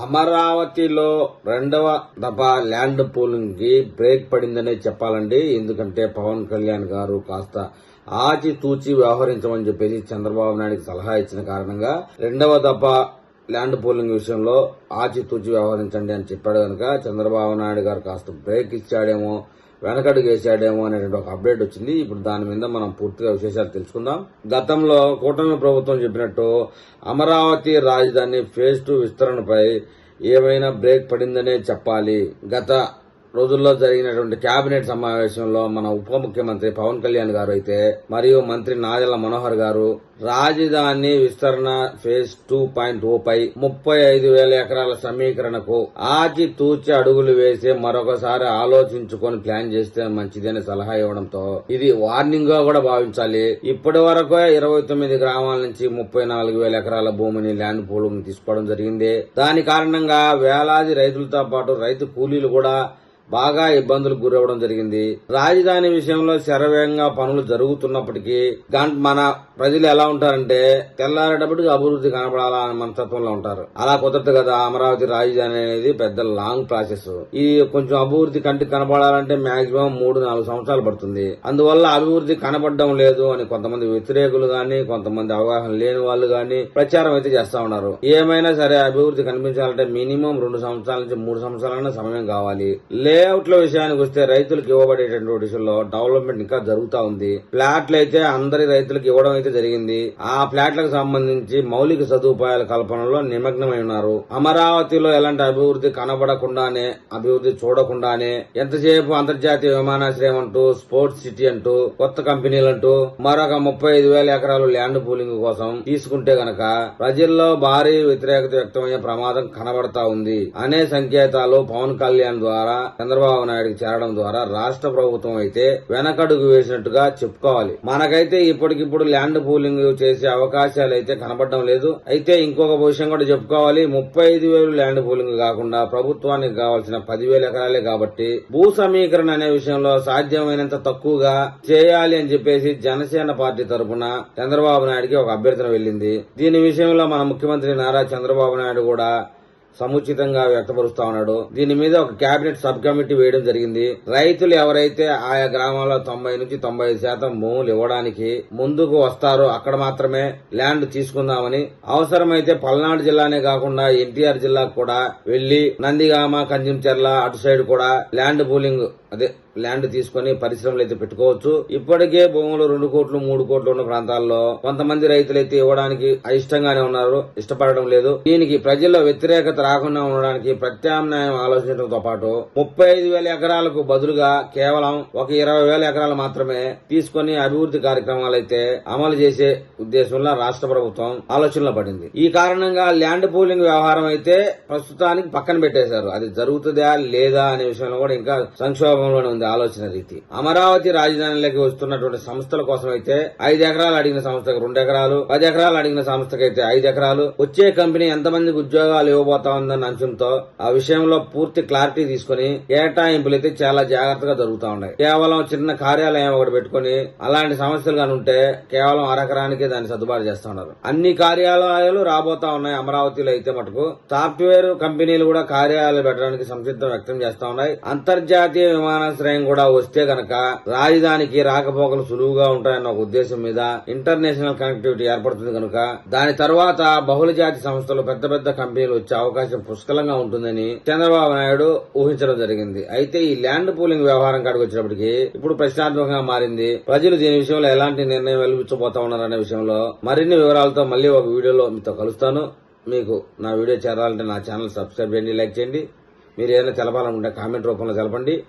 అమరావతిలో రెండవ దఫా ల్యాండ్ పూలింగ్ కి బ్రేక్ పడిందనే చెప్పాలండి. ఎందుకంటే పవన్ కళ్యాణ్ గారు కాస్త ఆచితూచి వ్యవహరించమని చెప్పేసి చంద్రబాబు నాయుడుకి సలహా ఇచ్చిన కారణంగా రెండవ దఫా ల్యాండ్ పూలింగ్ విషయంలో ఆచితూచి వ్యవహరించండి అని చెప్పాడు కనుక చంద్రబాబు నాయుడు గారు కాస్త బ్రేక్ ఇచ్చాడేమో, వెనకడుగు వేసాడేమో అనేటువంటి ఒక అప్డేట్ వచ్చింది. ఇప్పుడు దాని మీద మనం పూర్తిగా విశేషాలు తెలుసుకుందాం. గతంలో కూటమి ప్రభుత్వం చెప్పినట్టు అమరావతి రాజధాని ఫేజ్ 2 విస్తరణపై ఏమైనా బ్రేక్ పడిందనే చెప్పాలి. గత రోజుల్లో జరిగినటువంటి కేబినెట్ సమావేశంలో మన ఉప ముఖ్యమంత్రి పవన్ కళ్యాణ్ గారు అయితే మరియు మంత్రి నాదెళ్ల మనోహర్ గారు రాజధాని విస్తరణ ఫేజ్ 2.0 పై 35,000 ఎకరాల సమీకరణకు ఆచితూచి అడుగులు వేసి మరొకసారి ఆలోచించుకొని ప్లాన్ చేస్తే మంచిదని సలహా ఇవ్వడంతో ఇది వార్నింగ్ గా కూడా భావించాలి. ఇప్పటి వరకు 29 గ్రామాల నుంచి 34,000 ఎకరాల భూమిని ల్యాండ్ పూలింగ్ తీసుకోవడం జరిగింది. దాని కారణంగా వేలాది రైతులతో పాటు రైతు కూలీలు కూడా బాగా ఇబ్బందులకు గురవడం జరిగింది. రాజధాని విషయంలో శరవేగంగా పనులు జరుగుతున్నప్పటికీ మన ప్రజలు ఎలా ఉంటారంటే తెల్లారేటప్పటికి అభివృద్ధి కనపడాలా అనే మనస్తత్వంలో ఉంటారు. అలా కుదరదు కదా. అమరావతి రాజధాని అనేది పెద్ద లాంగ్ ప్రాసెస్. ఇది కొంచెం అభివృద్ధి కంటికి కనపడాలంటే మాక్సిమం 3-4 సంవత్సరాలు పడుతుంది. అందువల్ల అభివృద్ధి కనపడడం లేదు అని కొంతమంది వ్యతిరేకులు గాని, కొంతమంది అవగాహన లేని వాళ్ళు గాని ప్రచారం అయితే చేస్తా ఉన్నారు. ఏమైనా సరే అభివృద్ధి కనిపించాలంటే మినిమం 2 సంవత్సరాల నుంచి 3 సంవత్సరాలైనా సమయం కావాలి. లేఅవుట్ల విషయానికి వస్తే రైతులకు ఇవ్వబడేటువంటి విషయంలో డెవలప్మెంట్ ఇంకా జరుగుతా ఉంది. ఫ్లాట్లు అయితే అందరి రైతులకు ఇవ్వడం అయితే జరిగింది. ఆ ఫ్లాట్లకు సంబంధించి మౌలిక సదుపాయాల కల్పనలో నిమగ్నమై ఉన్నారు. అమరావతిలో ఎలాంటి అభివృద్ధి కనబడకుండానే, అభివృద్ధి చూడకుండానే ఎంతసేపు అంతర్జాతీయ విమానాశ్రయం అంటూ, స్పోర్ట్స్ సిటీ అంటూ, కొత్త కంపెనీలంటూ మరొక 35,000 ఎకరాలు ల్యాండ్ పూలింగ్ కోసం తీసుకుంటే గనక ప్రజల్లో భారీ వ్యతిరేకత వ్యక్తమయ్యే ప్రమాదం కనబడతా ఉంది అనే సంకేతాలు పవన్ కళ్యాణ్ ద్వారా చంద్రబాబు నాయుడుకి చేరడం ద్వారా రాష్ట్ర ప్రభుత్వం అయితే వెనకడుగు వేసినట్టుగా చెప్పుకోవాలి. మనకైతే ఇప్పటికిప్పుడు ల్యాండ్ పూలింగ్ చేసే అవకాశాలు అయితే కనబడడం లేదు. అయితే ఇంకొక విషయం కూడా చెప్పుకోవాలి. 35,000 ల్యాండ్ పూలింగ్ కాకుండా ప్రభుత్వానికి కావాల్సిన 10,000 ఎకరాలే కాబట్టి భూ సమీకరణ అనే విషయంలో సాధ్యమైనంత తక్కువగా చేయాలి అని చెప్పేసి జనసేన పార్టీ తరఫున చంద్రబాబు నాయుడుకి ఒక అభ్యర్థన వెళ్లింది. దీని విషయంలో మన ముఖ్యమంత్రి నారా చంద్రబాబు నాయుడు కూడా సముచితంగా వ్యక్తపరుస్తా ఉన్నాడు. దీని మీద ఒక కేబినెట్ సబ్ కమిటీ వేయడం జరిగింది. రైతులు ఎవరైతే ఆయా గ్రామాల్లో 90-95% భూములు ఇవ్వడానికి ముందుకు వస్తారో అక్కడ మాత్రమే ల్యాండ్ తీసుకుందామని, అవసరమైతే పల్నాడు జిల్లానే కాకుండా ఎన్టీఆర్ జిల్లాకు కూడా వెళ్లి నందిగామ, కంచించెర్ల అటు సైడ్ కూడా ల్యాండ్ పూలింగ్ ల్యాండ్ తీసుకుని పరిశ్రమలు అయితే పెట్టుకోవచ్చు. ఇప్పటికే భూములు 2 కోట్లు 3 కోట్లు ఉన్న ప్రాంతాల్లో కొంతమంది రైతులైతే ఇవ్వడానికి అయిష్టంగానే ఉన్నారు, ఇష్టపడడం లేదు. దీనికి ప్రజల్లో వ్యతిరేకత రాకుండా ఉండడానికి ప్రత్యామ్నాయం ఆలోచించడంతో పాటు 35,000 ఎకరాలకు బదులుగా కేవలం ఒక 20,000 ఎకరాలు మాత్రమే తీసుకుని అభివృద్ధి కార్యక్రమాలు అయితే అమలు చేసే ఉద్దేశంలో రాష్ట్ర ప్రభుత్వం ఆలోచనలో పడింది. ఈ కారణంగా ల్యాండ్ పూలింగ్ వ్యవహారం అయితే ప్రస్తుతానికి పక్కన పెట్టేశారు. అది జరుగుతుందా లేదా అనే విషయంలో కూడా ఇంకా సంక్షోభంలోనే ఉంది ఆలోచన రీతి. అమరావతి రాజధానిలోకి వస్తున్నటువంటి సంస్థల కోసం అయితే 5 ఎకరాలు అడిగిన సంస్థకు 2 ఎకరాలు, 10 ఎకరాలు అడిగిన సంస్థకు అయితే 5 ఎకరాలు, వచ్చే కంపెనీ ఎంతమందికి ఉద్యోగాలు ఇవ్వబోతా ఉందన్న అంశంతో ఆ విషయంలో పూర్తి క్లారిటీ తీసుకుని కేటాయింపులు అయితే చాలా జాగ్రత్తగా జరుగుతూ ఉన్నాయి. కేవలం చిన్న కార్యాలయం ఒకటి పెట్టుకుని అలాంటి సమస్యలు గాని ఉంటే కేవలం అరెకరానికే దాన్ని సర్దుబాటు చేస్తా ఉన్నారు. అన్ని కార్యాలయాలు రాబోతా ఉన్నాయి. అమరావతిలో అయితే మటుకు సాఫ్ట్వేర్ కంపెనీలు కూడా కార్యాలయాలు పెట్టడానికి సంసిద్ధం వ్యక్తం చేస్తా ఉన్నాయి. అంతర్జాతీయ విమానాశ్రయం కూడా వస్తే గనక రాజధానికి రాకపోకలు సులువుగా ఉంటాయన్న ఒక ఉద్దేశం మీద ఇంటర్నేషనల్ కనెక్టివిటీ ఏర్పడుతుంది కనుక దాని తర్వాత బహుళ జాతి సంస్థలు, పెద్ద పెద్ద కంపెనీలు వచ్చే అవకాశం పుష్కలంగా ఉంటుందని చంద్రబాబు నాయుడు ఊహించడం జరిగింది. అయితే ఈ ల్యాండ్ పూలింగ్ వ్యవహారం కాడికి వచ్చినప్పటికీ ఇప్పుడు ప్రశ్నాత్మకంగా మారింది. ప్రజలు దీని విషయంలో ఎలాంటి నిర్ణయం వెలిపించబోతా ఉన్నారనే విషయంలో మరిన్ని వివరాలతో మళ్ళీ ఒక వీడియోలో మీతో కలుస్తాను. మీకు నా వీడియో చేరాలంటే నా ఛానల్ సబ్స్క్రైబ్ చేయండి, లైక్ చేయండి. మీరు ఏదైనా తెలపాలనుకుంటే కామెంట్ రూపంలో తెలపండి.